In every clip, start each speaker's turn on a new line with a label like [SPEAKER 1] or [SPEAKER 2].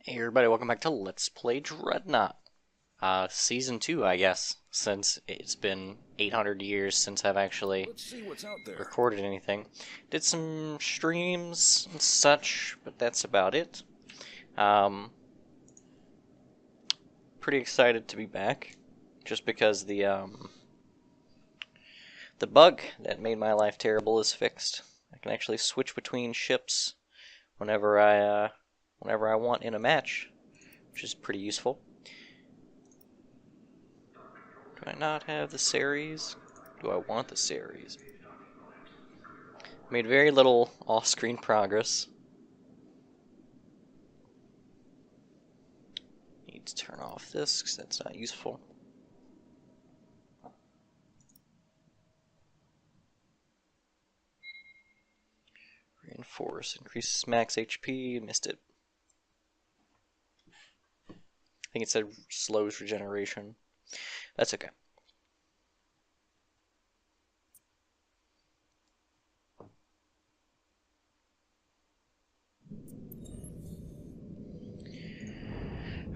[SPEAKER 1] Hey everybody, welcome back to Let's Play Dreadnought. Season 2, I guess, since it's been 800 years since I've actually recorded anything. Did some streams and such, but that's about it. Pretty excited to be back, just because the bug that made my life terrible is fixed. I can actually switch between ships whenever I want in a match, which is pretty useful. Do I not have the series? Do I want the series? Made very little off-screen progress. Need to turn off this because that's not useful. Reinforce, increases max HP, missed it. I think it said slows regeneration. That's okay.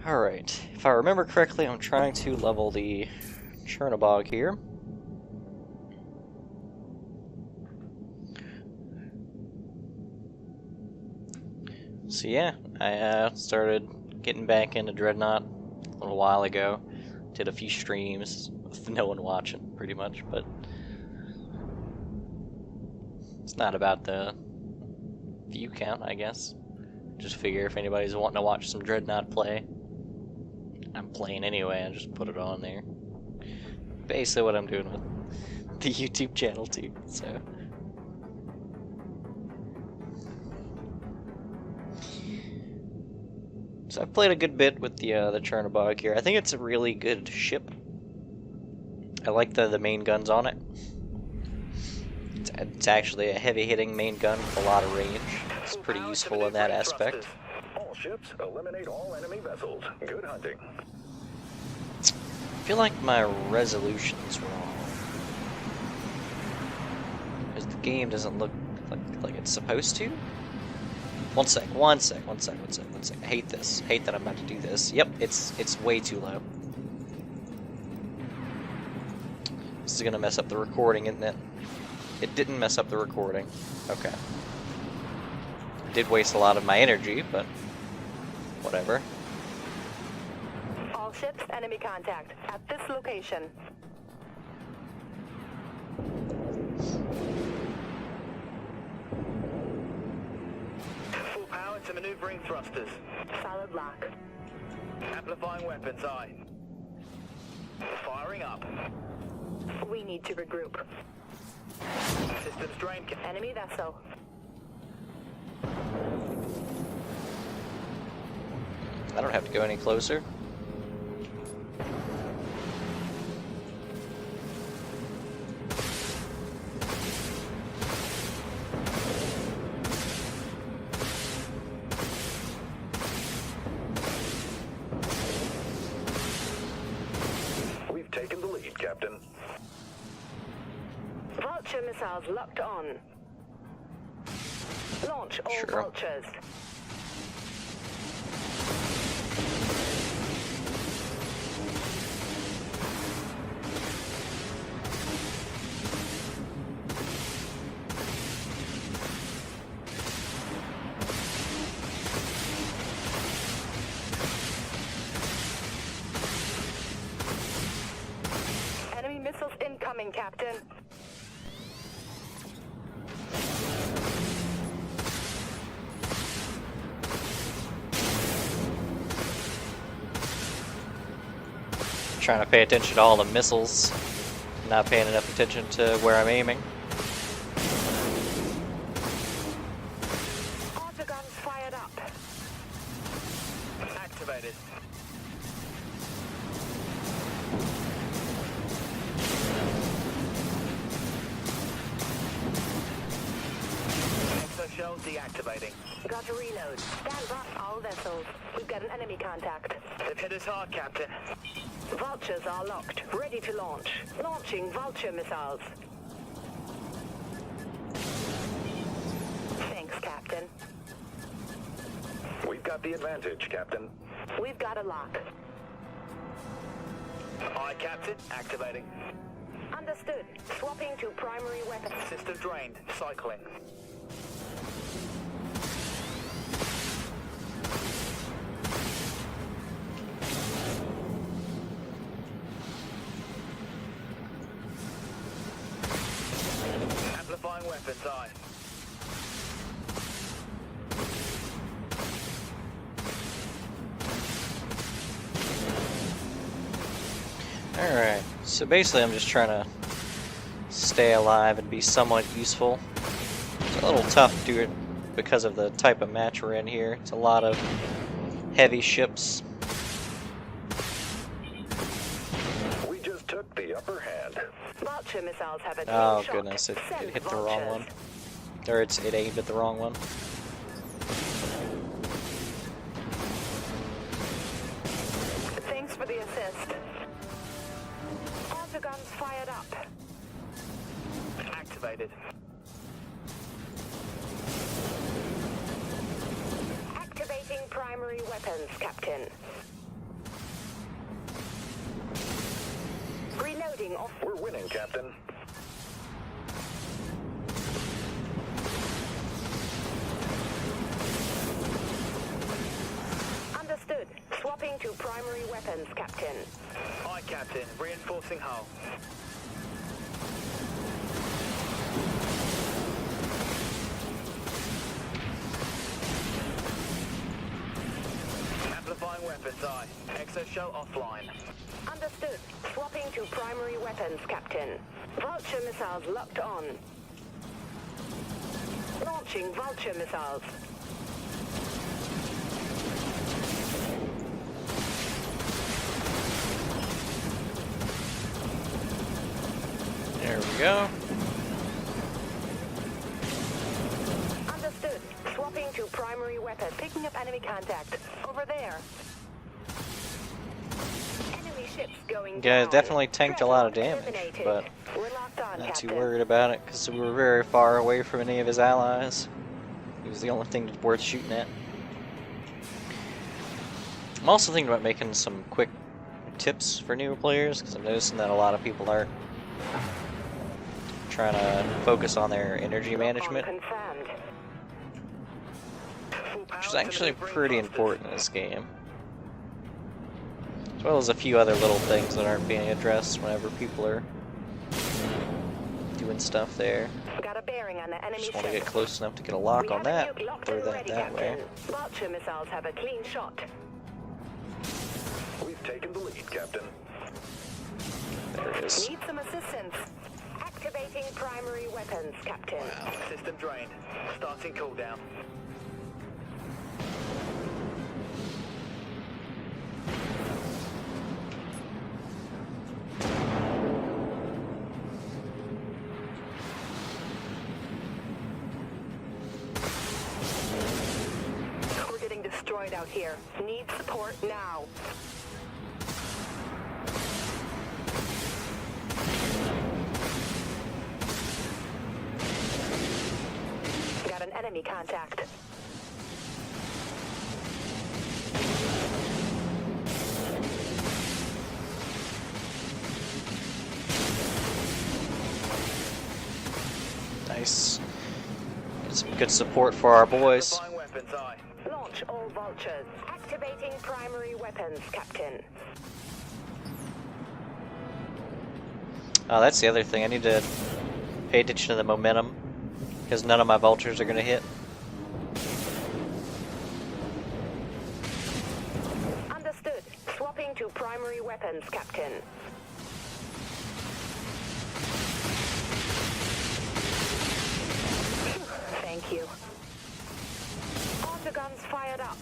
[SPEAKER 1] Alright, if I remember correctly, I'm trying to level the Chernobog here. So yeah, I started getting back into Dreadnought a little while ago. Did a few streams with no one watching, pretty much, but it's not about the view count, I guess. Just figure if anybody's wanting to watch some Dreadnought play, I'm playing anyway, I just put it on there. Basically what I'm doing with the YouTube channel too, so. So I've played a good bit with the Chernobog here. I think it's a really good ship. I like the main guns on it. It's actually a heavy-hitting main gun with a lot of range. It's pretty useful in that aspect.
[SPEAKER 2] All ships eliminate all enemy vessels. Good hunting.
[SPEAKER 1] I feel like my resolution's wrong. Because the game doesn't look like it's supposed to. One sec. I hate this. Hate that I'm about to do this. Yep, it's way too low. This is gonna mess up the recording, isn't it? It didn't mess up the recording. Okay. I did waste a lot of my energy, but whatever.
[SPEAKER 3] All ships, enemy contact at this location.
[SPEAKER 2] Full power to maneuvering thrusters.
[SPEAKER 3] Solid lock.
[SPEAKER 2] Amplifying weapons eye. Firing up.
[SPEAKER 3] We need to regroup.
[SPEAKER 2] Systems drain.
[SPEAKER 3] Enemy vessel.
[SPEAKER 1] I don't have to go any closer.
[SPEAKER 2] We've taken the lead, Captain.
[SPEAKER 3] Vulture missiles locked on. Launch all
[SPEAKER 1] Sure.
[SPEAKER 3] vultures. Enemy missiles incoming, Captain.
[SPEAKER 1] Trying to pay attention to all the missiles, not paying enough attention to where I'm aiming.
[SPEAKER 3] Auto guns fired up.
[SPEAKER 2] Activated. Exo-shell deactivating.
[SPEAKER 3] Got to reload. Stand by, all vessels. We've got an enemy contact.
[SPEAKER 2] They've hit us hard, Captain.
[SPEAKER 3] Vultures are locked, ready to launch. Launching vulture missiles. Thanks, Captain.
[SPEAKER 2] We've got got the advantage, Captain.
[SPEAKER 3] We've got a lock.
[SPEAKER 4] Aye, Captain. Activating.
[SPEAKER 3] Understood. Swapping to primary weapon.
[SPEAKER 4] System drained. Cycling. Amplifying weapons, aye.
[SPEAKER 1] Alright, so basically I'm just trying to stay alive and be somewhat useful. It's a little tough to do it because of the type of match we're in here. It's a lot of heavy ships.
[SPEAKER 2] We just took the upper hand.
[SPEAKER 3] Vulture missiles have a
[SPEAKER 1] Oh
[SPEAKER 3] clean shot.
[SPEAKER 1] goodness, it
[SPEAKER 3] Send
[SPEAKER 1] hit the wrong one.
[SPEAKER 3] vultures.
[SPEAKER 1] Or it aimed at the wrong one.
[SPEAKER 3] Thanks for the assist. Autoguns fired up.
[SPEAKER 4] Activated.
[SPEAKER 3] Activating primary weapons, Captain. Reloading off.
[SPEAKER 2] We're winning, Captain.
[SPEAKER 3] Understood. Swapping to primary weapons, Captain.
[SPEAKER 4] Aye, Captain. Reinforcing hull. Amplifying weapons, aye. Exo shell offline.
[SPEAKER 3] Understood. Swapping to primary weapons, Captain. Vulture missiles locked on. Launching Vulture missiles.
[SPEAKER 1] There we go.
[SPEAKER 3] Understood. Swapping to primary weapons. Picking up enemy contact. Over there. Enemy ships going
[SPEAKER 1] Guys
[SPEAKER 3] down.
[SPEAKER 1] definitely tanked a lot of
[SPEAKER 3] Dreadnought
[SPEAKER 1] damage,
[SPEAKER 3] eliminated.
[SPEAKER 1] but
[SPEAKER 3] We're locked on,
[SPEAKER 1] not too
[SPEAKER 3] Captain.
[SPEAKER 1] worried about it because we were very far away from any of his allies. He was the only thing worth shooting at. I'm also thinking about making some quick tips for newer players because I'm noticing that a lot of people are trying to focus on their energy management,
[SPEAKER 3] Confirmed.
[SPEAKER 4] Full power
[SPEAKER 1] which is
[SPEAKER 4] to
[SPEAKER 1] actually
[SPEAKER 4] maneuvering
[SPEAKER 1] pretty
[SPEAKER 4] thrusters.
[SPEAKER 1] important in this game. As well as a few other little things that aren't being addressed whenever people are doing stuff there.
[SPEAKER 3] Got a bearing on the enemy
[SPEAKER 1] Just want to
[SPEAKER 3] ship.
[SPEAKER 1] get close enough to get a lock
[SPEAKER 3] We
[SPEAKER 1] on
[SPEAKER 3] have a
[SPEAKER 1] that.
[SPEAKER 3] nuke locked
[SPEAKER 1] Throw
[SPEAKER 3] and
[SPEAKER 1] that
[SPEAKER 3] ready,
[SPEAKER 1] that way.
[SPEAKER 3] Captain. Vulture missiles have a clean shot.
[SPEAKER 2] We've taken the lead, Captain.
[SPEAKER 1] There it is.
[SPEAKER 3] Need some assistance. Activating primary weapons, Captain.
[SPEAKER 4] System drained. Starting cooldown.
[SPEAKER 3] We're getting destroyed out here. Need support now. Got an enemy contact.
[SPEAKER 1] Nice. Get some good support for our boys.
[SPEAKER 4] Amplifying weapons, aye.
[SPEAKER 3] Launch all vultures. Activating primary weapons, Captain.
[SPEAKER 1] Oh, that's the other thing. I need to pay attention to the momentum because none of my vultures are going to hit.
[SPEAKER 3] Understood. Swapping to primary weapons, Captain. Thank you. Autoguns fired up.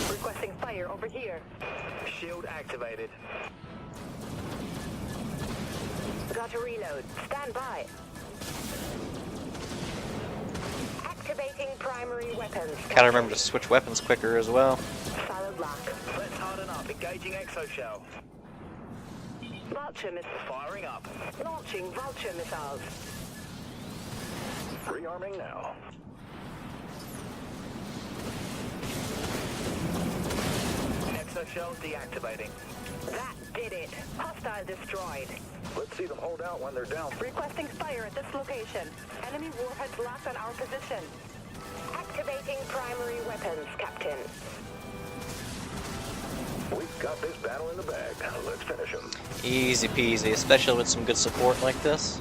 [SPEAKER 3] Requesting fire over here.
[SPEAKER 4] Shield activated.
[SPEAKER 3] Got to reload. Stand by. Activating primary weapons.
[SPEAKER 1] Gotta remember to switch weapons quicker as well.
[SPEAKER 3] Solid lock.
[SPEAKER 4] Let's harden up. Engaging exo shell.
[SPEAKER 3] Vulture missiles.
[SPEAKER 4] Firing up.
[SPEAKER 3] Launching Vulture missiles.
[SPEAKER 2] Rearming now.
[SPEAKER 4] Exoshell deactivating.
[SPEAKER 3] That did it. Hostile destroyed.
[SPEAKER 2] Let's see them hold out when they're down.
[SPEAKER 3] Requesting fire at this location. Enemy warheads locked on our position. Activating primary weapons, Captain.
[SPEAKER 2] We've got this battle in the bag. Let's finish them.
[SPEAKER 1] Easy peasy, especially with some good support like this.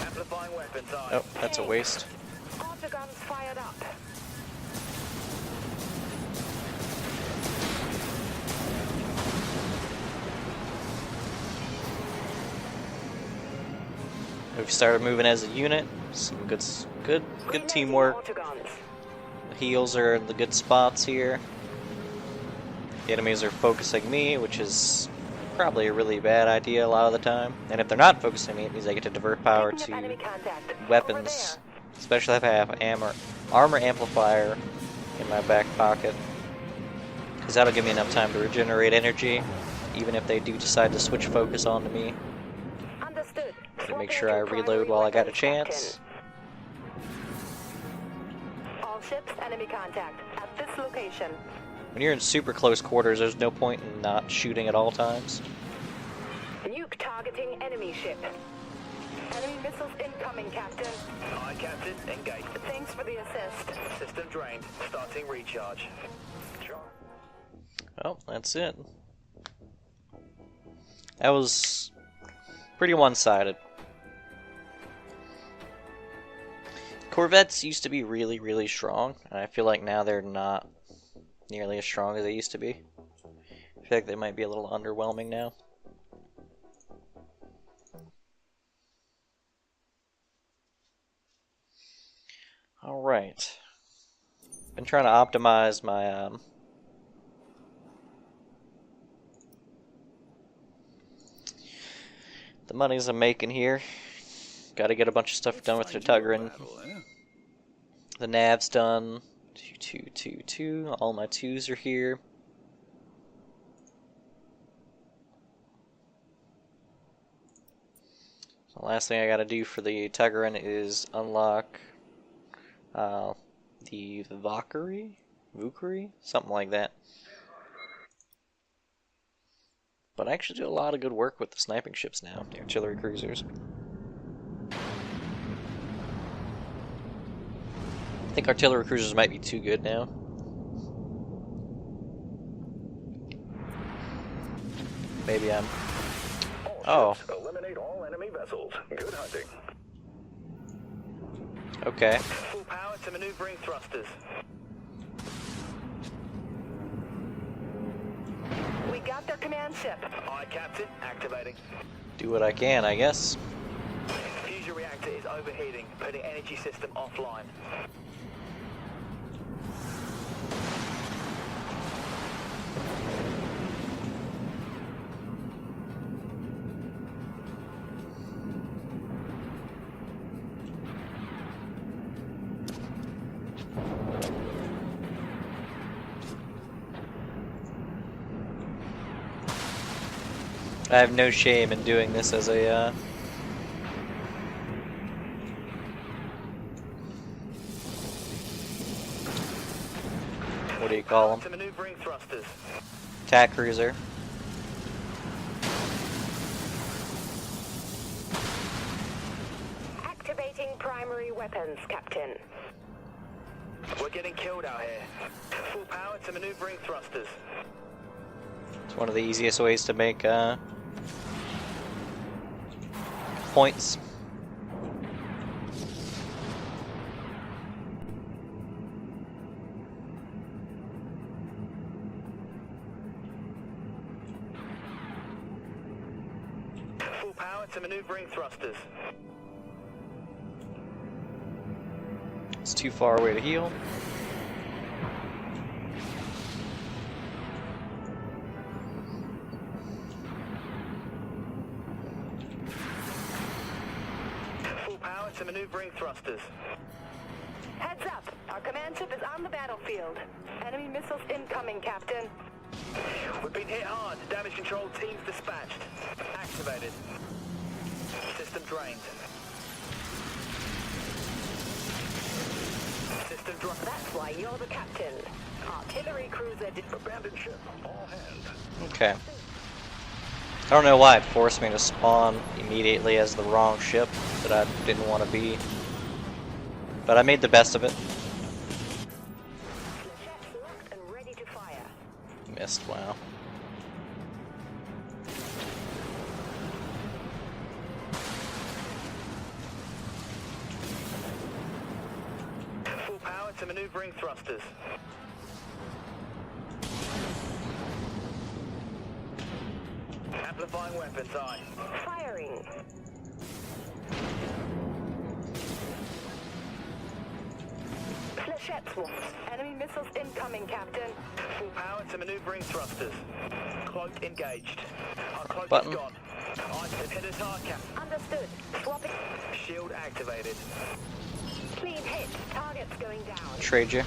[SPEAKER 4] Amplifying weapons.
[SPEAKER 1] Oh, that's a waste.
[SPEAKER 3] Autoguns fired up.
[SPEAKER 1] We've started moving as a unit. Some good teamwork.
[SPEAKER 3] Autoguns.
[SPEAKER 1] The heals are in the good spots here. The enemies are focusing me, which is probably a really bad idea a lot of the time. And if they're not focusing me, it means I get to divert power
[SPEAKER 3] Picking up
[SPEAKER 1] to
[SPEAKER 3] enemy contact.
[SPEAKER 1] weapons, especially if I have armor amplifier in my back pocket, because that'll give me enough time to regenerate energy, even if they do decide to switch focus onto me.
[SPEAKER 3] Understood.
[SPEAKER 1] To make sure I reload while I got a chance.
[SPEAKER 3] All ships, enemy contact at this location.
[SPEAKER 1] When you're in super close quarters, there's no point in not shooting at all times.
[SPEAKER 3] Nuke targeting enemy ship. Enemy missiles incoming, Captain.
[SPEAKER 4] Aye, Captain. Engage.
[SPEAKER 3] Thanks for the assist.
[SPEAKER 4] System drained. Starting recharge.
[SPEAKER 1] Oh, that's it. That was pretty one-sided. Corvettes used to be really, really strong, and I feel like now they're not nearly as strong as they used to be. I feel like they might be a little underwhelming now. Alright. Been trying to optimize my the monies I'm making here. Gotta get a bunch of stuff done with the Tuggerin. The nav's done. 2, 2, 2, 2. All my 2s are here. So the last thing I gotta do for the Tuggerin is unlock the Valkyrie? Something like that. But I actually do a lot of good work with the sniping ships now, the artillery cruisers. I think artillery cruisers might be too good now. Maybe I'm...
[SPEAKER 2] All ships, eliminate all enemy vessels. Good hunting.
[SPEAKER 1] Okay.
[SPEAKER 4] Full power to maneuvering thrusters.
[SPEAKER 3] We got their command ship.
[SPEAKER 4] Aye, Captain. Activating.
[SPEAKER 1] Do what I can, I guess.
[SPEAKER 4] Fusion reactor is overheating, putting energy system offline.
[SPEAKER 1] I have no shame in doing this as a, what do you call
[SPEAKER 4] To
[SPEAKER 1] them?
[SPEAKER 4] maneuvering thrusters.
[SPEAKER 1] Attack cruiser.
[SPEAKER 3] Activating primary weapons, Captain.
[SPEAKER 4] We're getting killed out here. Full power to maneuvering thrusters.
[SPEAKER 1] It's one of the easiest ways to make, points.
[SPEAKER 4] Full power to maneuvering thrusters.
[SPEAKER 1] It's too far away to heal.
[SPEAKER 4] to maneuvering thrusters.
[SPEAKER 3] Heads up! Our command ship is on the battlefield. Enemy missiles incoming, Captain.
[SPEAKER 4] We've been hit hard. Damage control teams dispatched. Activated. System drained. System drained.
[SPEAKER 3] That's why you're the captain. Artillery cruiser did...
[SPEAKER 2] Abandoned ship. All hands.
[SPEAKER 1] Okay. I don't know why it forced me to spawn immediately as the wrong ship that I didn't want to be. But I made the best of it.
[SPEAKER 3] Flechettes locked and ready to fire.
[SPEAKER 1] Missed, wow.
[SPEAKER 4] Full power to maneuvering thrusters. Amplifying weapons, aye.
[SPEAKER 3] Firing. Flechettes locked. Enemy missiles incoming, Captain.
[SPEAKER 4] Full power to maneuvering thrusters. Cloak engaged. Our cloak
[SPEAKER 1] Button.
[SPEAKER 4] is gone. I've hit us hard, Captain.
[SPEAKER 3] Understood. Swapping.
[SPEAKER 4] Shield activated.
[SPEAKER 3] Clean hit. Targets going down.
[SPEAKER 1] Trade you.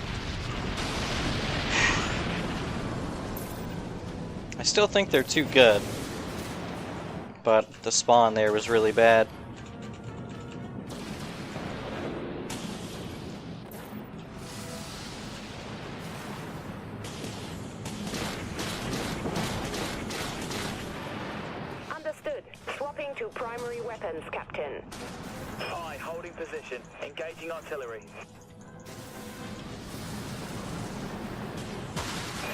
[SPEAKER 1] I still think they're too good. But the spawn there was really bad.
[SPEAKER 3] Understood. Swapping to primary weapons, Captain.
[SPEAKER 4] Aye, holding position. Engaging artillery.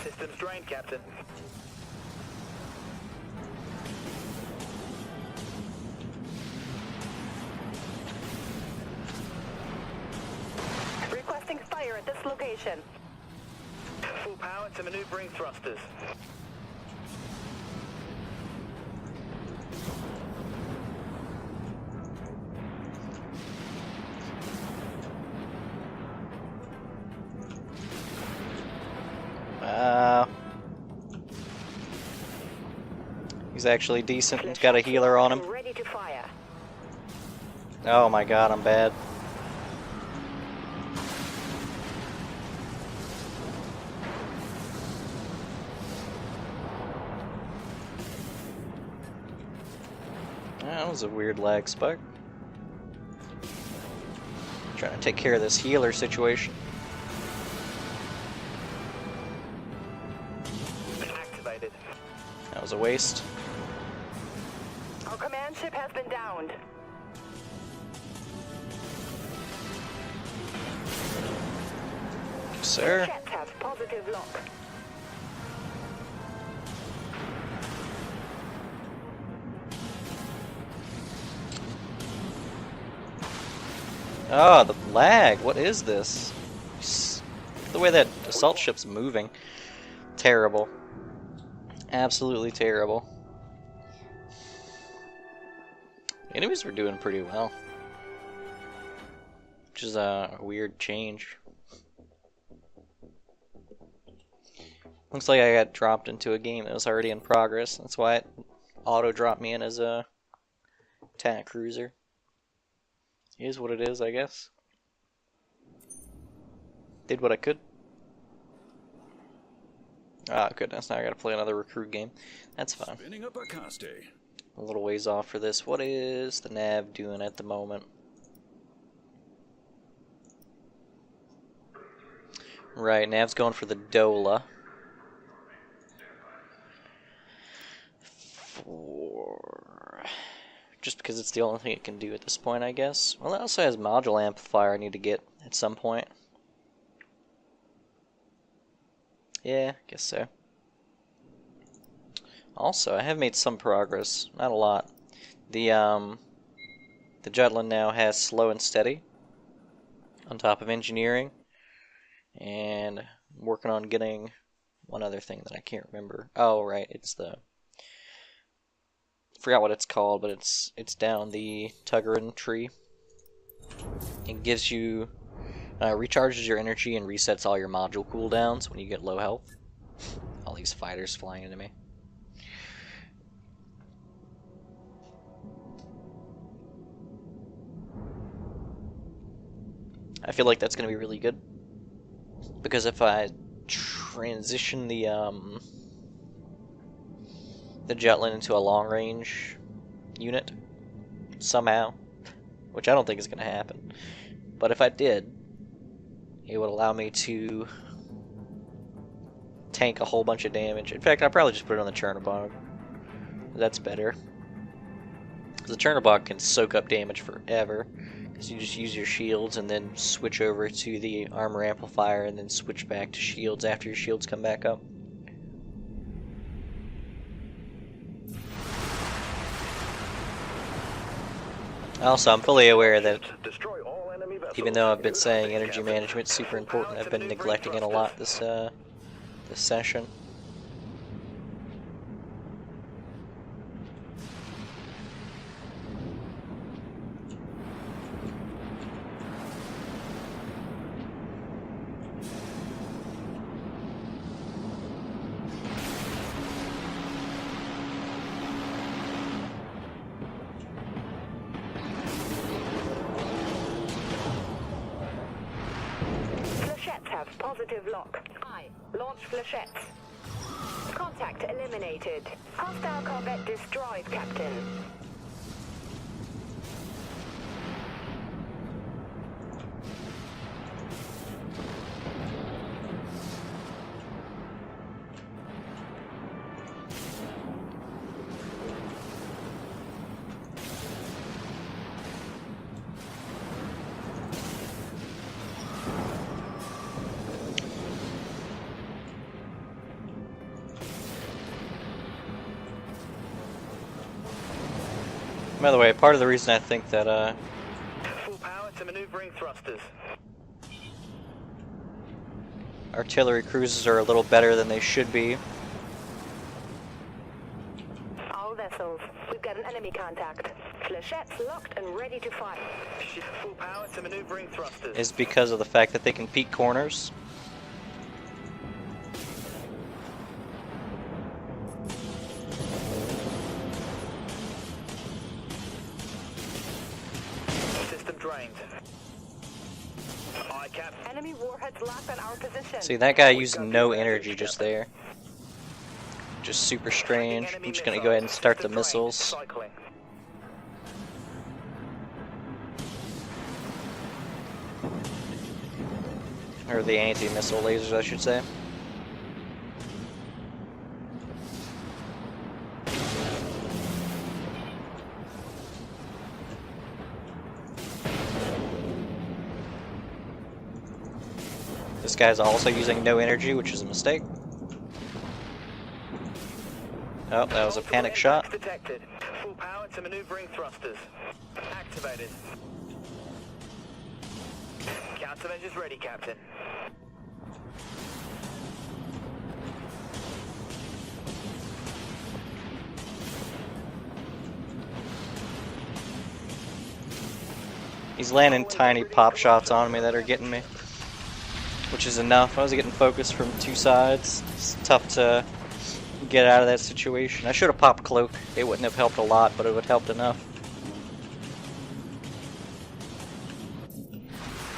[SPEAKER 4] Systems drained, Captain.
[SPEAKER 3] Requesting fire at this location.
[SPEAKER 4] Full power to maneuvering thrusters.
[SPEAKER 1] He's actually decent. He's got a healer on him.
[SPEAKER 3] Ready to fire.
[SPEAKER 1] Oh my god, I'm bad. That was a weird lag spike. Trying to take care of this healer situation.
[SPEAKER 4] Activated.
[SPEAKER 1] That was a waste.
[SPEAKER 3] Our command ship has been downed.
[SPEAKER 1] Sir?
[SPEAKER 3] Jets have positive lock.
[SPEAKER 1] Oh, the lag. What is this? The way that assault ship's moving. Terrible. Absolutely terrible. Enemies were doing pretty well. Which is a weird change. Looks like I got dropped into a game that was already in progress. That's why it auto-dropped me in as a tank cruiser. It is what it is, I guess. Did what I could. Ah, goodness, now I gotta play another recruit game. That's fine.
[SPEAKER 2] Spinning up a Caste.
[SPEAKER 1] A little ways off for this. What is the nav doing at the moment? Right, nav's going for the Dola. Just because it's the only thing it can do at this point, I guess. Well, it also has module amplifier I need to get at some point. Yeah, guess so. Also, I have made some progress, not a lot. The Jutland now has slow and steady on top of engineering, and I'm working on getting one other thing that I can't remember. Oh, right, it's the forgot what it's called, but it's down the Tuggerin tree. It gives you recharges your energy and resets all your module cooldowns when you get low health. All these fighters flying into me. I feel like that's going to be really good. Because if I transition the Jetlin into a long-range unit somehow, which I don't think is going to happen, but if I did, it would allow me to tank a whole bunch of damage. In fact, I'll probably just put it on the Chernobog. That's better. Because the Chernobog can soak up damage forever. Because you just use your shields and then switch over to the armor amplifier and then switch back to shields after your shields come back up. Also, I'm fully aware that
[SPEAKER 2] Destroy all enemy vessels.
[SPEAKER 1] even though I've been
[SPEAKER 2] Good
[SPEAKER 1] saying
[SPEAKER 2] hunting,
[SPEAKER 1] energy
[SPEAKER 2] Captain.
[SPEAKER 1] management's super
[SPEAKER 2] Full power
[SPEAKER 1] important, I've
[SPEAKER 2] to
[SPEAKER 1] been
[SPEAKER 2] maneuvering
[SPEAKER 1] neglecting it a lot
[SPEAKER 2] thrusters.
[SPEAKER 1] this session.
[SPEAKER 3] Flechettes have positive lock. Launch flechettes. Contact eliminated. Hostile corvette destroyed, Captain.
[SPEAKER 1] By the way, part of the reason I think that
[SPEAKER 4] Full power to maneuvering thrusters.
[SPEAKER 1] artillery cruisers are a little better than they should be
[SPEAKER 3] All vessels, we've got an enemy contact. Flechettes locked and ready to fire.
[SPEAKER 4] Full power to maneuvering thrusters.
[SPEAKER 1] is because of the fact that they can peek corners.
[SPEAKER 4] System drained. Aye, Cap.
[SPEAKER 3] Enemy warheads locked on our position.
[SPEAKER 1] See, that guy used no energy just there. Just super strange. I'm just gonna go ahead and start the missiles.
[SPEAKER 4] Cycling.
[SPEAKER 1] Or the anti-missile lasers, I should say. This guy's also using no energy, which is a mistake. Oh, that was a panic shot.
[SPEAKER 4] Detected. Full power to maneuvering thrusters. Activated. Countermeasures ready, Captain.
[SPEAKER 1] He's landing tiny pop shots on me that are getting me, which is enough. I was getting focused from two sides. It's tough to get out of that situation. I should have popped cloak. It wouldn't have helped a lot, but it would have helped enough.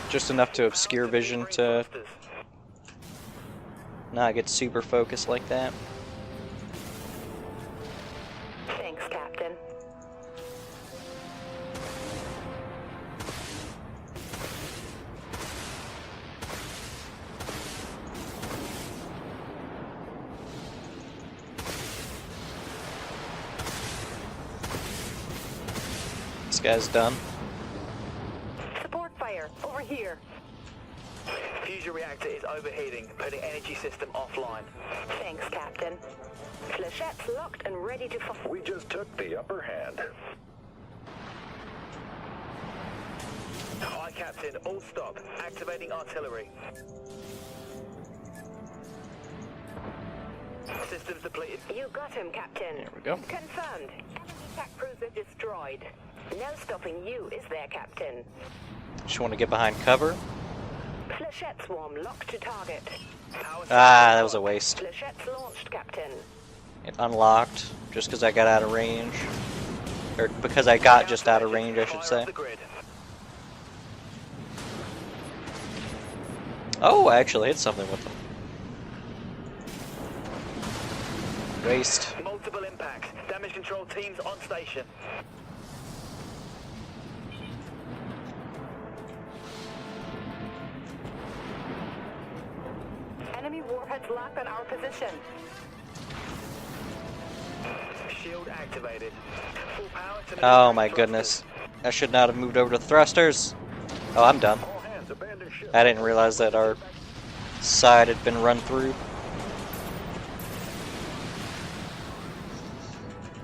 [SPEAKER 1] Just enough to obscure vision to not get super focused like that.
[SPEAKER 3] Thanks, Captain.
[SPEAKER 1] This guy's done.
[SPEAKER 3] Support fire, over here.
[SPEAKER 4] Fusion reactor is overheating, putting energy system offline.
[SPEAKER 3] Thanks, Captain. Flechettes locked and ready to fire.
[SPEAKER 2] We just took the upper hand.
[SPEAKER 4] Aye, Captain. All stop. Activating artillery. Systems depleted.
[SPEAKER 3] You got him, Captain.
[SPEAKER 1] There we go.
[SPEAKER 3] Confirmed. Enemy attack cruiser destroyed. No stopping you, is there, Captain?
[SPEAKER 1] Just want to get behind cover.
[SPEAKER 3] Flechette swarm locked to target.
[SPEAKER 4] Power
[SPEAKER 1] Ah, that was a waste.
[SPEAKER 3] Flechettes launched, Captain.
[SPEAKER 1] It unlocked just because I got out of range. Or because I got just out of range, I should say.
[SPEAKER 4] Fire off the grid.
[SPEAKER 1] Oh, I actually hit something with them. Waste.
[SPEAKER 4] Multiple impacts. Damage control teams on station.
[SPEAKER 3] Enemy warheads locked on our position.
[SPEAKER 4] Shield activated. Full power to
[SPEAKER 1] Oh my
[SPEAKER 4] thrusters.
[SPEAKER 1] goodness. I should not have moved over to the thrusters. Oh, I'm done.
[SPEAKER 2] All hands abandon ship.
[SPEAKER 1] I didn't realize that our side had been run through.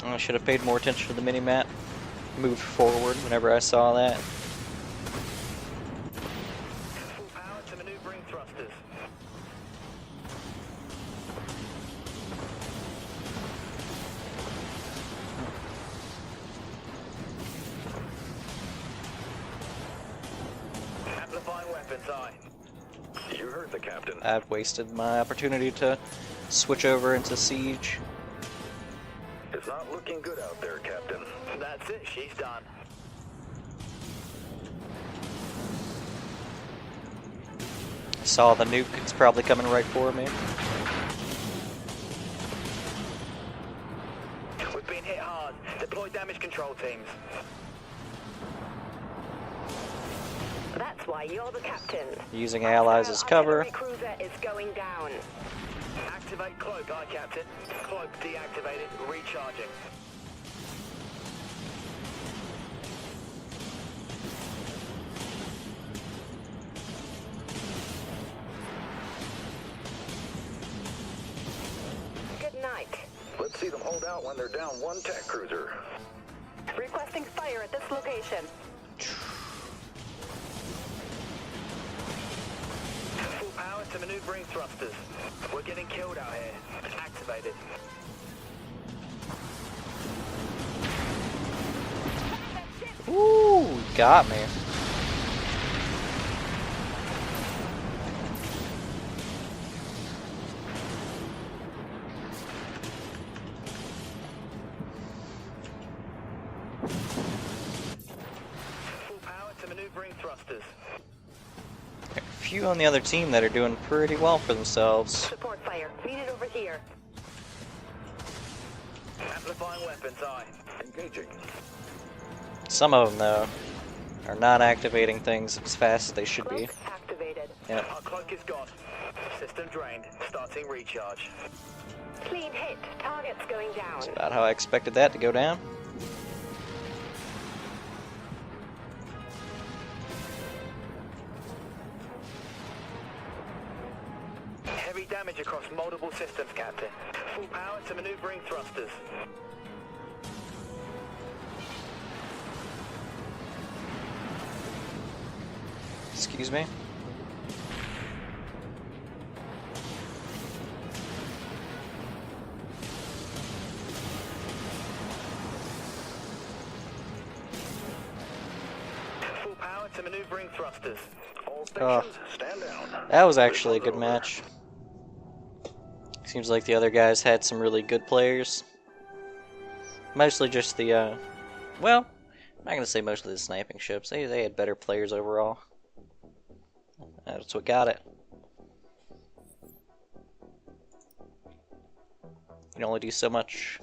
[SPEAKER 1] I should have paid more attention to the mini-map. Moved forward whenever I saw that.
[SPEAKER 4] Full power to maneuvering thrusters. Amplifying weapons, aye.
[SPEAKER 2] You heard the captain.
[SPEAKER 1] I've wasted my opportunity to switch over into siege.
[SPEAKER 2] It's not looking good out there, Captain.
[SPEAKER 4] That's it, she's done.
[SPEAKER 1] Saw the nuke. It's probably coming right for me.
[SPEAKER 4] We've been hit hard. Deploy damage control teams.
[SPEAKER 3] That's why you're the captain.
[SPEAKER 1] Using allies as cover.
[SPEAKER 3] Artillery cruiser is going down.
[SPEAKER 4] Activate cloak, aye, Captain. Cloak deactivated, recharging.
[SPEAKER 3] Good night.
[SPEAKER 2] Let's see them hold out when they're down one tech cruiser.
[SPEAKER 3] Requesting fire at this location.
[SPEAKER 4] Full power to maneuvering thrusters. We're getting killed out here. Activated.
[SPEAKER 1] Ooh, got me.
[SPEAKER 4] Full power to maneuvering thrusters.
[SPEAKER 1] A few on the other team that are doing pretty well for themselves.
[SPEAKER 3] Support fire. Needed over here.
[SPEAKER 4] Amplifying weapons, aye.
[SPEAKER 2] Engaging.
[SPEAKER 1] Some of them, though, are not activating things as fast as they should be.
[SPEAKER 3] Cloak activated.
[SPEAKER 1] Yep.
[SPEAKER 4] Our cloak is gone. System drained. Starting recharge.
[SPEAKER 3] Clean hit. Targets going down.
[SPEAKER 1] About how I expected that to go down.
[SPEAKER 4] Heavy damage across multiple systems, Captain. Full power to maneuvering thrusters.
[SPEAKER 1] Excuse me.
[SPEAKER 4] Full power to maneuvering thrusters.
[SPEAKER 2] All
[SPEAKER 1] Oh.
[SPEAKER 2] stations, stand down.
[SPEAKER 1] That was actually a good match. Seems like the other guys had some really good players. Mostly just the, well, I'm not gonna say mostly the sniping ships. They had better players overall. That's what got it. You can only do so much.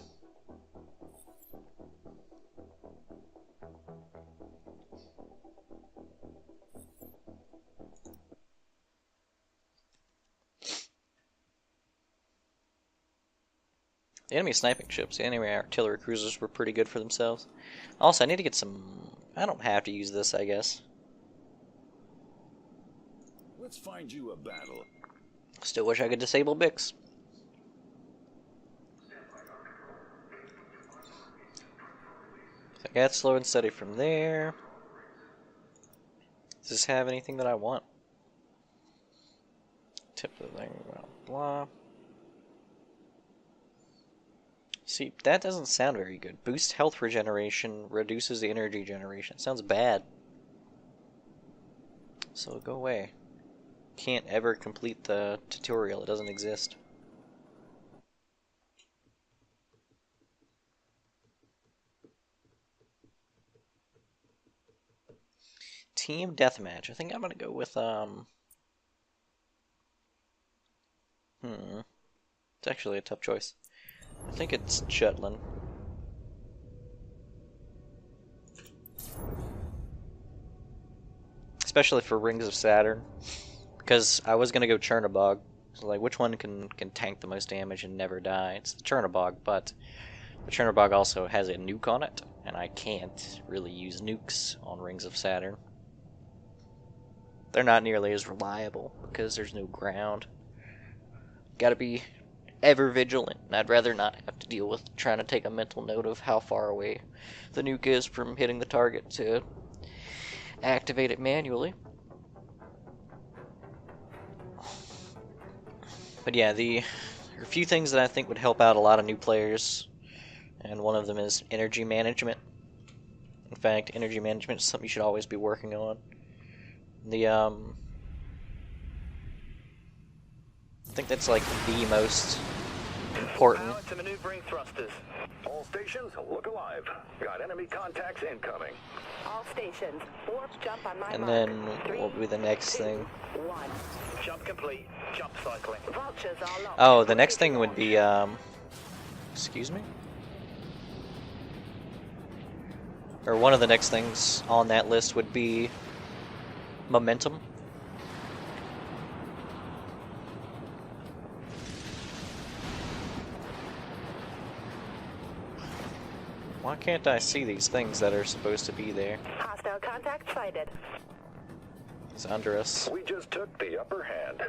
[SPEAKER 1] The enemy sniping ships, the enemy artillery cruisers were pretty good for themselves. Also, I need to get some... I don't have to use this, I guess.
[SPEAKER 5] Let's find you a battle.
[SPEAKER 1] Still wish I could disable Bix. So I got slow and steady from there. Does this have anything that I want? Tip of the thing, blah, blah. See, that doesn't sound very good. Boost health regeneration, reduces the energy generation. Sounds bad. So go away. Can't ever complete the tutorial. It doesn't exist. Team deathmatch. I think I'm gonna go with It's actually a tough choice. I think it's Jutland. Especially for Rings of Saturn. Because I was gonna go Chernobog. So like, which one can tank the most damage and never die? It's the Chernobog, but the Chernobog also has a nuke on it, and I can't really use nukes on Rings of Saturn. They're not nearly as reliable because there's no ground. Gotta be ever vigilant, and I'd rather not have to deal with trying to take a mental note of how far away the nuke is from hitting the target to activate it manually. But yeah, there are a few things that I think would help out a lot of new players, and one of them is energy management. In fact, energy management is something you should always be working on. I think that's like the most important.
[SPEAKER 4] Power to maneuvering thrusters.
[SPEAKER 2] All stations, look alive. Got enemy contacts incoming.
[SPEAKER 3] All stations, warp jump on my
[SPEAKER 1] And
[SPEAKER 3] mark.
[SPEAKER 1] then
[SPEAKER 3] 3,
[SPEAKER 1] what will be the next
[SPEAKER 3] 2,
[SPEAKER 1] thing?
[SPEAKER 3] 1.
[SPEAKER 4] Jump complete. Jump cycling.
[SPEAKER 3] Vultures are locked.
[SPEAKER 1] Oh, the next thing would be, excuse me? Or one of the next things on that list would be momentum. Why can't I see these things that are supposed to be there?
[SPEAKER 3] Hostile contact sighted.
[SPEAKER 1] It's under us.
[SPEAKER 2] We just took the upper hand.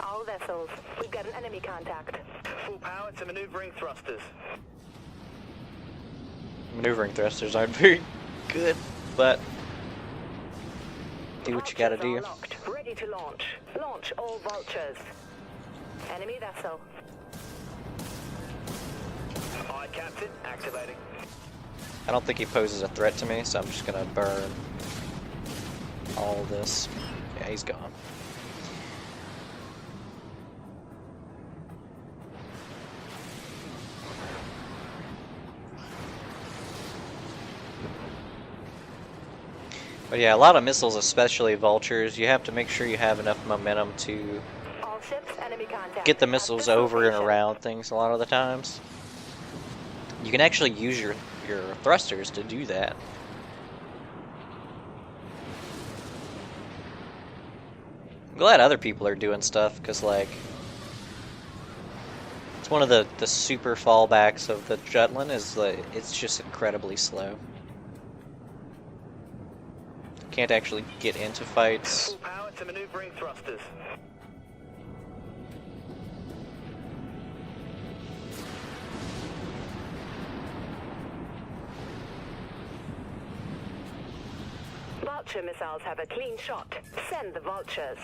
[SPEAKER 3] All vessels, we've got an enemy contact.
[SPEAKER 4] Full power to maneuvering thrusters.
[SPEAKER 1] Maneuvering thrusters aren't very good, but do what you gotta
[SPEAKER 3] Vultures
[SPEAKER 1] do.
[SPEAKER 3] are locked, ready to launch. Launch all vultures. Enemy vessel.
[SPEAKER 4] Aye, Captain. Activating.
[SPEAKER 1] I don't think he poses a threat to me, so I'm just gonna burn all of this. Yeah, he's gone. But yeah, a lot of missiles, especially vultures, you have to make sure you have enough momentum to
[SPEAKER 3] All ships, enemy contact.
[SPEAKER 1] get the
[SPEAKER 3] At
[SPEAKER 1] missiles
[SPEAKER 3] this
[SPEAKER 1] over and
[SPEAKER 3] location.
[SPEAKER 1] around things a lot of the times. You can actually use your thrusters to do that. I'm glad other people are doing stuff, because like it's one of the super fallbacks of the Jutland is like it's just incredibly slow. Can't actually get into fights.
[SPEAKER 4] Full power to maneuvering thrusters.
[SPEAKER 3] Vulture missiles have a clean shot. Send the vultures.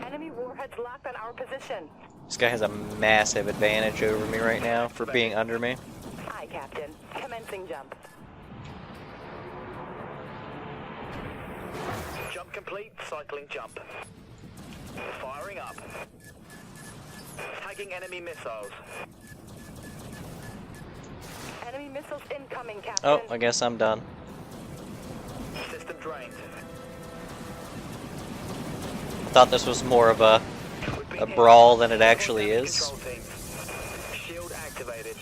[SPEAKER 3] Enemy warheads locked on our position.
[SPEAKER 1] This guy has a massive advantage over me right now for being under me.
[SPEAKER 3] Aye, Captain. Commencing jump.
[SPEAKER 4] Jump complete. Cycling jump. Firing up. Tagging enemy missiles.
[SPEAKER 3] Enemy missiles incoming, Captain.
[SPEAKER 1] Oh, I guess I'm done.
[SPEAKER 4] System drained.
[SPEAKER 1] Thought this was more of a brawl than it actually is.
[SPEAKER 4] Control team. Shield activated.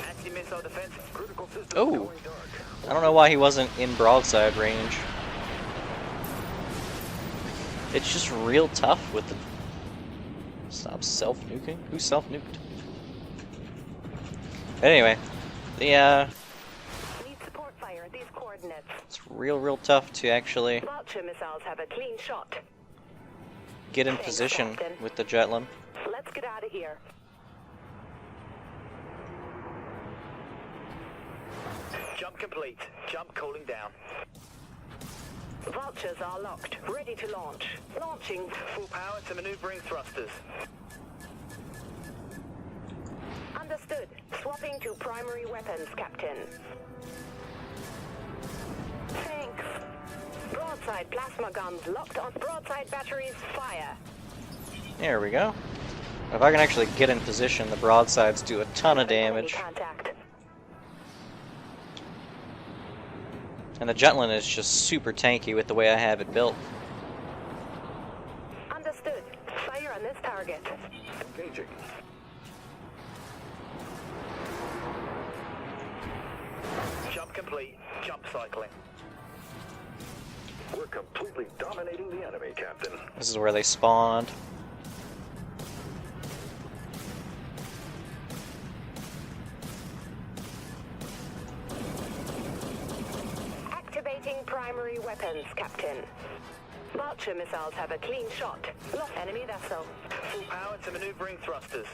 [SPEAKER 4] Anti-missile defense.
[SPEAKER 2] Critical systems
[SPEAKER 1] Oh,
[SPEAKER 2] going dark.
[SPEAKER 1] I don't know why he wasn't in broadside range. It's just real tough with the... Stop self-nuking? Who self-nuked? Anyway,
[SPEAKER 3] Need support fire at these coordinates.
[SPEAKER 1] it's real tough to actually
[SPEAKER 3] Vulture missiles have a clean shot.
[SPEAKER 1] get in
[SPEAKER 3] Thanks,
[SPEAKER 1] position
[SPEAKER 3] Captain.
[SPEAKER 1] with the Jutland.
[SPEAKER 3] Let's get out of here.
[SPEAKER 4] Jump complete. Jump cooling down.
[SPEAKER 3] Vultures are locked, ready to launch. Launching.
[SPEAKER 4] Full power to maneuvering thrusters.
[SPEAKER 3] Understood. Swapping to primary weapons, Captain. Thanks. Broadside plasma guns locked on broadside batteries. Fire.
[SPEAKER 1] There we go. If I can actually get in position, the broadsides do a ton of damage.
[SPEAKER 3] Contact.
[SPEAKER 1] And the Jutland is just super tanky with the way I have it built.
[SPEAKER 3] Understood. Fire on this target.
[SPEAKER 2] Engaging.
[SPEAKER 4] Jump complete. Jump cycling.
[SPEAKER 2] We're completely dominating the enemy, Captain.
[SPEAKER 1] This is where they spawned.
[SPEAKER 3] Activating primary weapons, Captain. Vulture missiles have a clean shot. Lost enemy vessel.
[SPEAKER 4] Full power to maneuvering thrusters.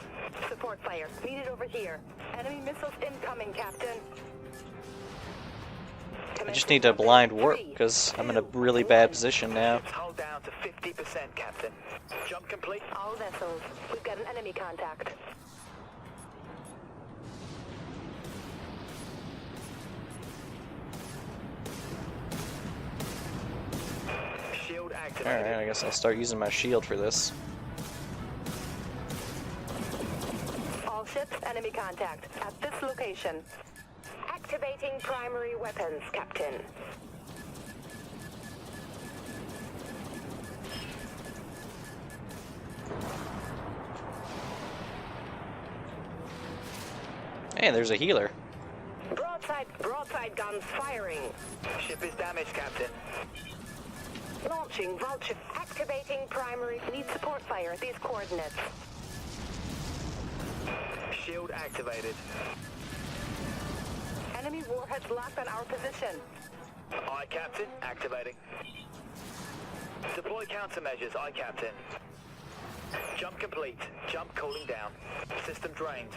[SPEAKER 3] Support fire. Needed over here. Enemy missiles incoming, Captain.
[SPEAKER 1] I just need to blind warp because I'm in a really bad position now.
[SPEAKER 4] Hold down to 50%, Captain. Jump complete.
[SPEAKER 3] All vessels. We've got an enemy contact.
[SPEAKER 4] Shield activated.
[SPEAKER 1] Alright, I guess I'll start using my shield for this.
[SPEAKER 3] All ships, enemy contact. At this location. Activating primary weapons, Captain.
[SPEAKER 1] Hey, there's a healer.
[SPEAKER 3] Broadside guns firing.
[SPEAKER 4] Ship is damaged, Captain.
[SPEAKER 3] Launching Vulture. Activating primary. Need support fire at these coordinates.
[SPEAKER 4] Shield activated.
[SPEAKER 3] Enemy warheads locked on our position.
[SPEAKER 4] Aye, Captain. Activating. Deploy countermeasures. Aye, Captain. Jump complete. Jump cooling down. System drained.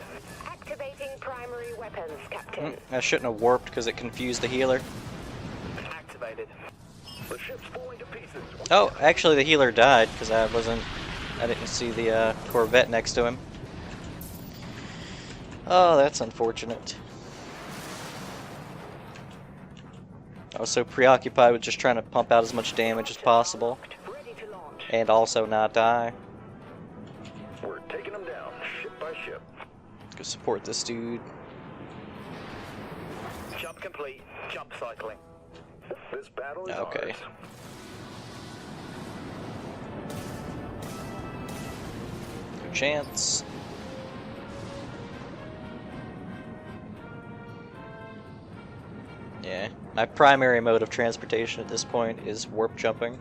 [SPEAKER 3] Activating primary weapons, Captain.
[SPEAKER 1] I shouldn't have warped because it confused the healer.
[SPEAKER 4] Activated.
[SPEAKER 2] The ship's falling to pieces.
[SPEAKER 1] Oh, actually the healer died because I didn't see the Corvette next to him. Oh, that's unfortunate. I was so preoccupied with just trying to pump out as much damage as possible
[SPEAKER 3] Ready to launch.
[SPEAKER 1] and also not die.
[SPEAKER 2] We're taking them down, ship by ship.
[SPEAKER 1] Go support this dude.
[SPEAKER 4] Jump complete. Jump cycling.
[SPEAKER 2] This battle is
[SPEAKER 1] Okay.
[SPEAKER 2] ours.
[SPEAKER 1] No chance. Yeah, my primary mode of transportation at this point is warp jumping,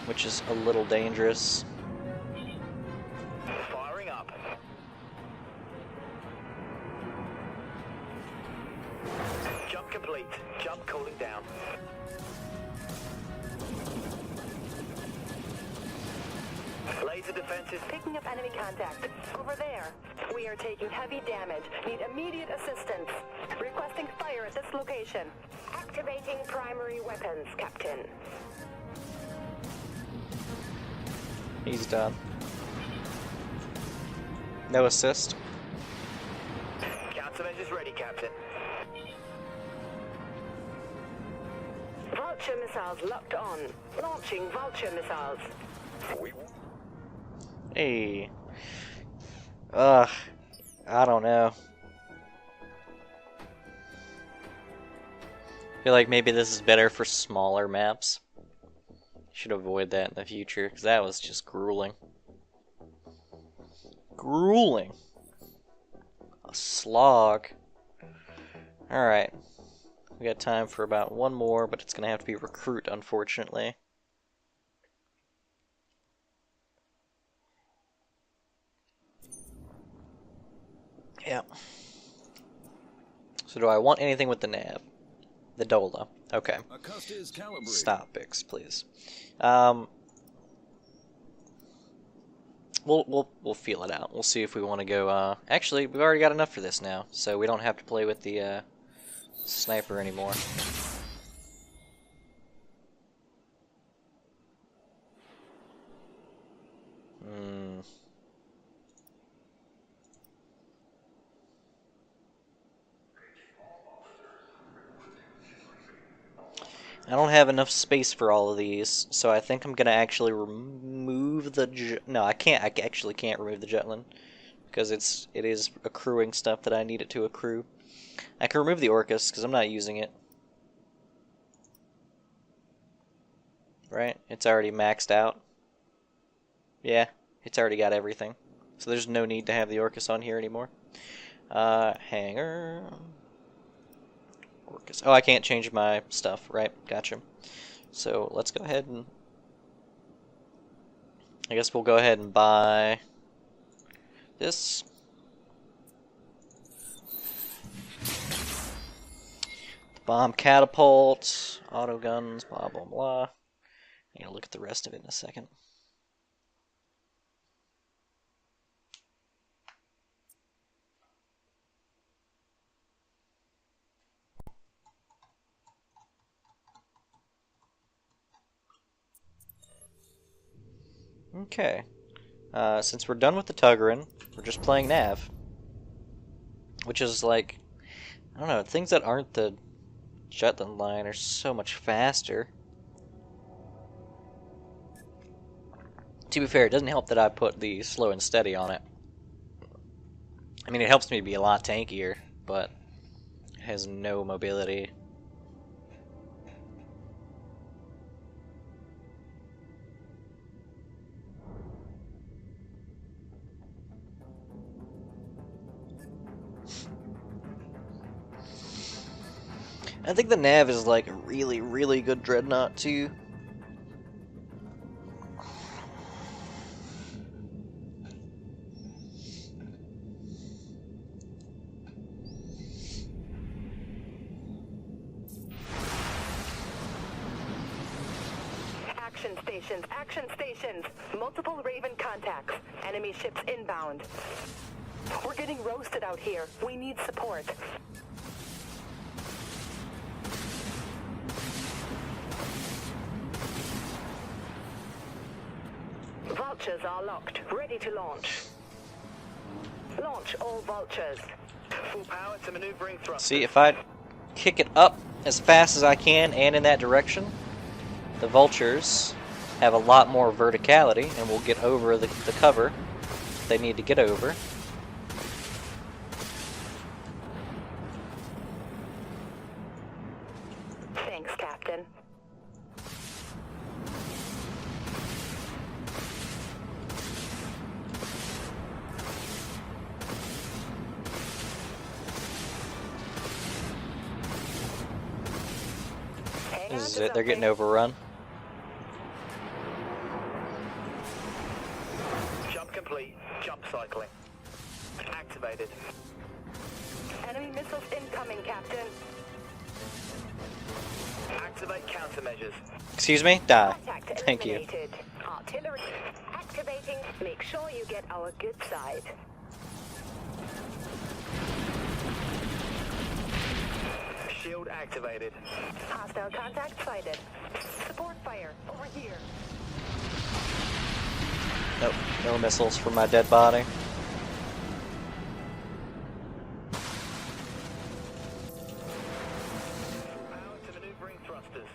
[SPEAKER 1] which is a little dangerous.
[SPEAKER 4] Firing up. Jump complete. Jump cooling down. Laser defenses.
[SPEAKER 3] Picking up enemy contact. Over there. We are taking heavy damage. Need immediate assistance. Requesting fire at this location. Activating primary weapons, Captain.
[SPEAKER 1] He's done. No assist.
[SPEAKER 4] Countermeasures ready, Captain.
[SPEAKER 3] Vulture missiles locked on. Launching Vulture missiles.
[SPEAKER 2] We
[SPEAKER 1] Hey. Ugh. I don't know. I feel like maybe this is better for smaller maps. Should avoid that in the future, because that was just grueling. Grueling. A slog. Alright. We got time for about one more, but it's going to have to be recruit, unfortunately. Yeah. So do I want anything with the nav? The Dola. Okay.
[SPEAKER 5] Acosta is calibrated.
[SPEAKER 1] Stop, Bix, please. We'll feel it out. We'll see if we want to go. Actually, we've already got enough for this now, so we don't have to play with the sniper anymore. I don't have enough space for all of these, so I think I'm gonna actually remove the no, I actually can't remove the Jutland. because it is accruing stuff that I need it to accrue. I can remove the Orcus because I'm not using it. Right? It's already maxed out. Yeah, it's already got everything. So there's no need to have the Orcus on here anymore. Hangar. Orcus. Oh, I can't change my stuff, right? Gotcha. So let's go ahead and... I guess we'll go ahead and buy this. Bomb catapult, auto guns, blah blah blah. I'm gonna look at the rest of it in a second. Okay. Since we're done with the Tuggerin, we're just playing Nav. Which is like, I don't know, things that aren't the Jutland line are so much faster. To be fair, it doesn't help that I put the slow and steady on it. I mean, it helps me be a lot tankier, but it has no mobility. I think the Nav is like a really, really good Dreadnought too.
[SPEAKER 3] Action stations, action stations. Multiple Raven contacts. Enemy ships inbound. We're getting roasted out here. We need support. Vultures are locked, ready to launch. Launch all vultures.
[SPEAKER 4] Full power to maneuvering thrust.
[SPEAKER 1] See, if I kick it up as fast as I can and in that direction, the vultures have a lot more verticality and will get over the cover they need to get over.
[SPEAKER 3] Thanks, Captain.
[SPEAKER 1] This is it, they're getting overrun.
[SPEAKER 4] Jump complete. Jump cycling. Activated.
[SPEAKER 3] Enemy missiles incoming, Captain.
[SPEAKER 4] Activate countermeasures.
[SPEAKER 1] Excuse me? Die.
[SPEAKER 3] Contact
[SPEAKER 1] Thank you.
[SPEAKER 3] eliminated. Artillery activating. Make sure you get our good side.
[SPEAKER 4] Shield activated.
[SPEAKER 3] Hostile contact sighted. Support fire over here.
[SPEAKER 1] Nope, no missiles from my dead body.
[SPEAKER 4] Power to maneuvering thrusters.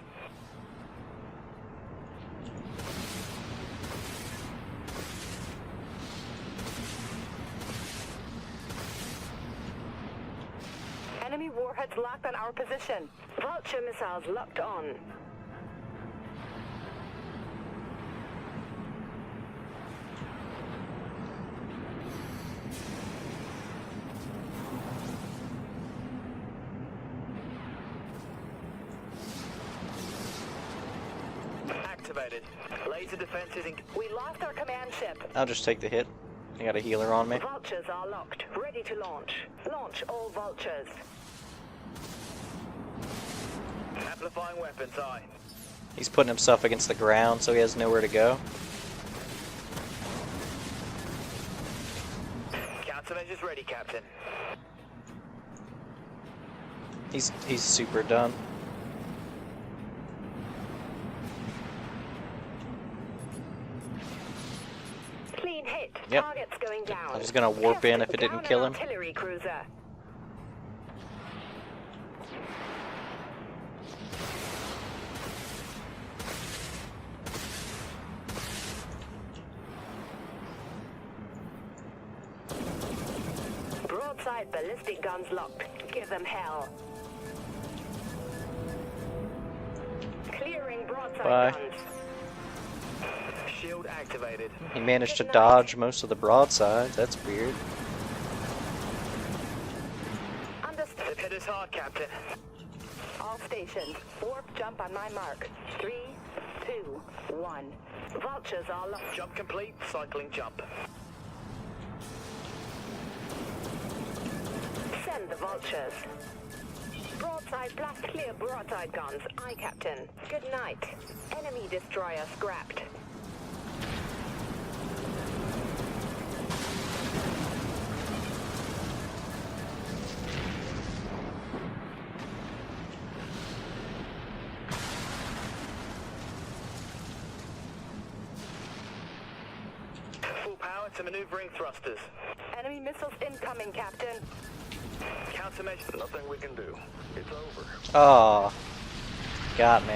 [SPEAKER 3] Enemy warheads locked on our position. Vulture missiles locked on.
[SPEAKER 4] Activated. Laser defenses in...
[SPEAKER 3] We lost our command ship.
[SPEAKER 1] I'll just take the hit. I got a healer on me.
[SPEAKER 3] Vultures are locked, ready to launch. Launch all vultures.
[SPEAKER 4] Amplifying weapons, aye.
[SPEAKER 1] He's putting himself against the ground, so he has nowhere to go.
[SPEAKER 4] Countermeasures ready, Captain.
[SPEAKER 1] He's super done.
[SPEAKER 3] Clean hit.
[SPEAKER 1] Yep.
[SPEAKER 3] Targets going down.
[SPEAKER 1] I was gonna warp in if it didn't
[SPEAKER 3] Down
[SPEAKER 1] kill
[SPEAKER 3] an
[SPEAKER 1] him.
[SPEAKER 3] Artillery cruiser. Broadside ballistic guns locked. Give them hell. Clearing broadside
[SPEAKER 1] Bye.
[SPEAKER 3] guns.
[SPEAKER 4] Shield activated.
[SPEAKER 1] He managed to dodge most of the broadsides. That's weird.
[SPEAKER 3] Understood.
[SPEAKER 4] They've hit us hard, Captain.
[SPEAKER 3] All stations. Warp jump on my mark. 3, 2, 1. Vultures are locked.
[SPEAKER 4] Jump complete. Cycling jump.
[SPEAKER 3] Send the vultures. Broadside blast clear broadside guns. Aye, Captain. Good night. Enemy destroyer scrapped.
[SPEAKER 4] Full power to maneuvering thrusters.
[SPEAKER 3] Enemy missiles incoming, Captain.
[SPEAKER 4] Countermeasures.
[SPEAKER 2] Nothing we can do. It's over.
[SPEAKER 1] Oh, got me.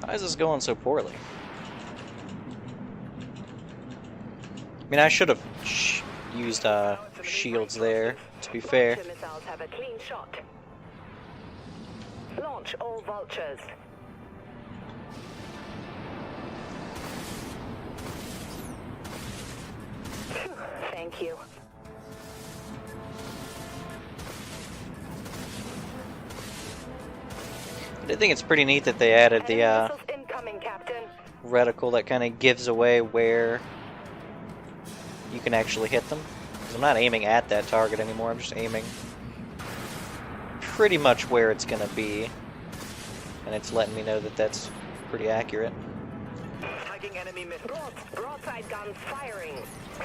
[SPEAKER 1] Why is this going so poorly? I mean, I should have used shields there, to be fair.
[SPEAKER 3] Vulture missiles have a clean shot. Launch all vultures. Phew, thank you.
[SPEAKER 1] I think it's pretty neat that they added
[SPEAKER 3] Enemy
[SPEAKER 1] the
[SPEAKER 3] missiles incoming, Captain.
[SPEAKER 1] reticle that kind of gives away where you can actually hit them. 'Cause I'm not aiming at that target anymore, I'm just aiming pretty much where it's going to be. And it's letting me know that that's pretty accurate.
[SPEAKER 4] Tagging enemy missiles.
[SPEAKER 3] Broadside guns firing.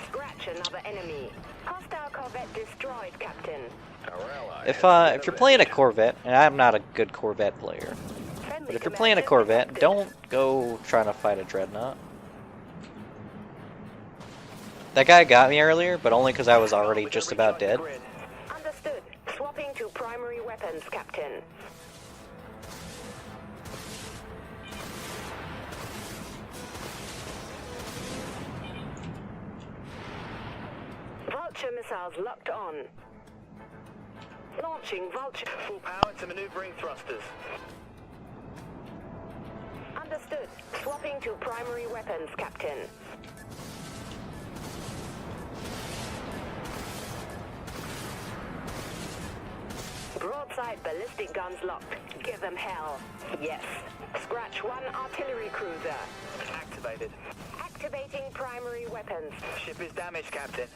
[SPEAKER 3] Scratch another enemy. Hostile corvette destroyed, Captain.
[SPEAKER 2] Our ally
[SPEAKER 1] If you're playing a Corvette, and I'm not a good Corvette player,
[SPEAKER 3] Friendly
[SPEAKER 1] but if you're playing a
[SPEAKER 3] commander
[SPEAKER 1] Corvette,
[SPEAKER 3] detected.
[SPEAKER 1] don't go trying to fight a Dreadnought. That guy got me earlier, but only because I was already just about dead.
[SPEAKER 3] Understood. Swapping to primary weapons, Captain. Vulture missiles locked on. Launching vulture.
[SPEAKER 4] Full power to maneuvering thrusters.
[SPEAKER 3] Understood. Swapping to primary weapons, Captain. Broadside ballistic guns locked. Give them hell. Yes. Scratch one artillery cruiser.
[SPEAKER 4] Activated.
[SPEAKER 3] Activating primary weapons.
[SPEAKER 4] Ship is damaged, Captain.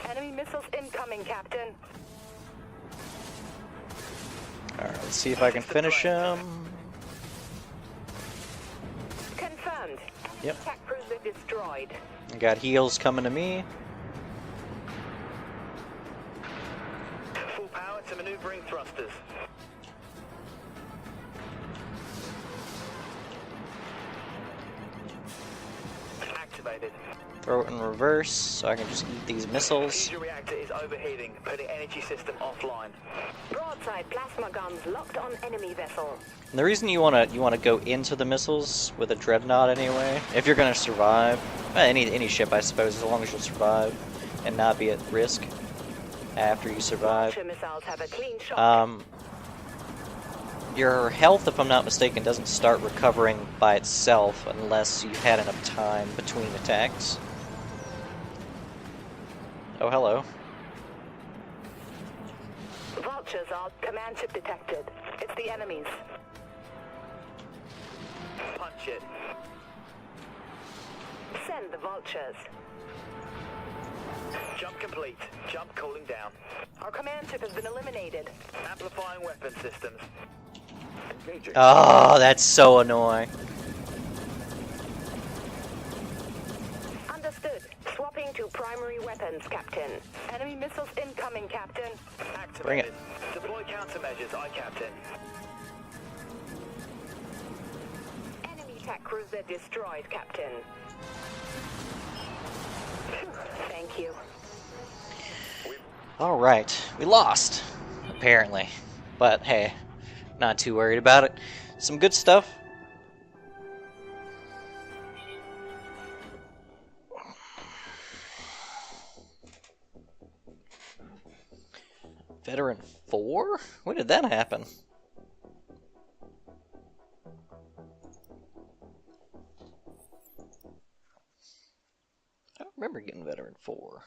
[SPEAKER 3] Enemy missiles incoming, Captain.
[SPEAKER 1] Alright, let's see if I can finish him.
[SPEAKER 3] Confirmed.
[SPEAKER 1] Yep.
[SPEAKER 3] Attack cruiser destroyed.
[SPEAKER 1] I got heals coming to me.
[SPEAKER 4] Full power to maneuvering thrusters. Activated.
[SPEAKER 1] Throw it in reverse so I can just eat these missiles.
[SPEAKER 4] Fusion reactor is overheating, putting energy system offline.
[SPEAKER 3] Broadside plasma guns locked on enemy vessel.
[SPEAKER 1] And the reason you wanna go into the missiles with a Dreadnought anyway, if you're gonna survive, any ship I suppose, as long as you'll survive and not be at risk after you survive.
[SPEAKER 3] Vulture missiles have a clean shot.
[SPEAKER 1] Your health, if I'm not mistaken, doesn't start recovering by itself unless you've had enough time between attacks. Oh, hello.
[SPEAKER 3] Vultures are command ship detected. It's the enemies.
[SPEAKER 4] Punch it.
[SPEAKER 3] Send the vultures.
[SPEAKER 4] Jump complete. Jump cooling down.
[SPEAKER 3] Our command ship has been eliminated.
[SPEAKER 4] Amplifying weapon systems.
[SPEAKER 2] engaging.
[SPEAKER 1] Oh, that's so annoying.
[SPEAKER 3] Understood. Swapping to primary weapons, Captain. Enemy missiles incoming, Captain.
[SPEAKER 4] Activated.
[SPEAKER 1] Bring it.
[SPEAKER 4] Deploy countermeasures, aye, Captain.
[SPEAKER 3] Enemy attack cruiser destroyed, Captain. Phew, thank you.
[SPEAKER 1] Alright, we lost, apparently. But hey, not too worried about it. Some good stuff. Veteran 4? When did that happen? I don't remember getting Veteran 4.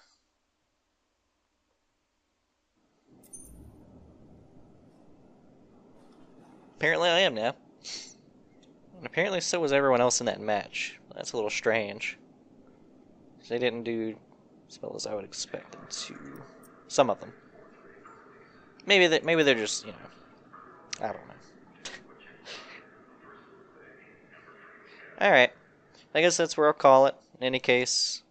[SPEAKER 1] Apparently I am now. And apparently so was everyone else in that match. That's a little strange. They didn't do as well as I would expect them to. Some of them. Maybe they're just, I don't know. Alright. I guess that's where I'll call it. In any case,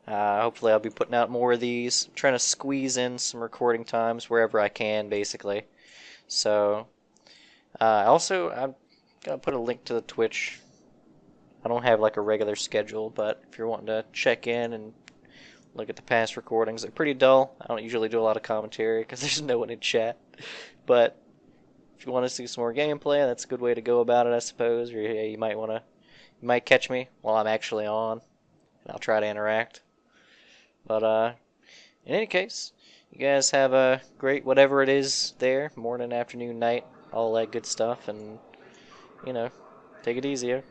[SPEAKER 1] hopefully I'll be putting out more of these. I'm trying to squeeze in some recording times wherever I can, basically. So, also, I'm going to put a link to the Twitch. I don't have like a regular schedule, but if you're wanting to check in and look at the past recordings, they're pretty dull. I don't usually do a lot of commentary because there's no one in chat. But if you want to see some more gameplay, that's a good way to go about it, I suppose. Or you might catch me while I'm actually on, and I'll try to interact. But in any case, you guys have a great whatever it is there, morning, afternoon, night, all that good stuff, and take it easy.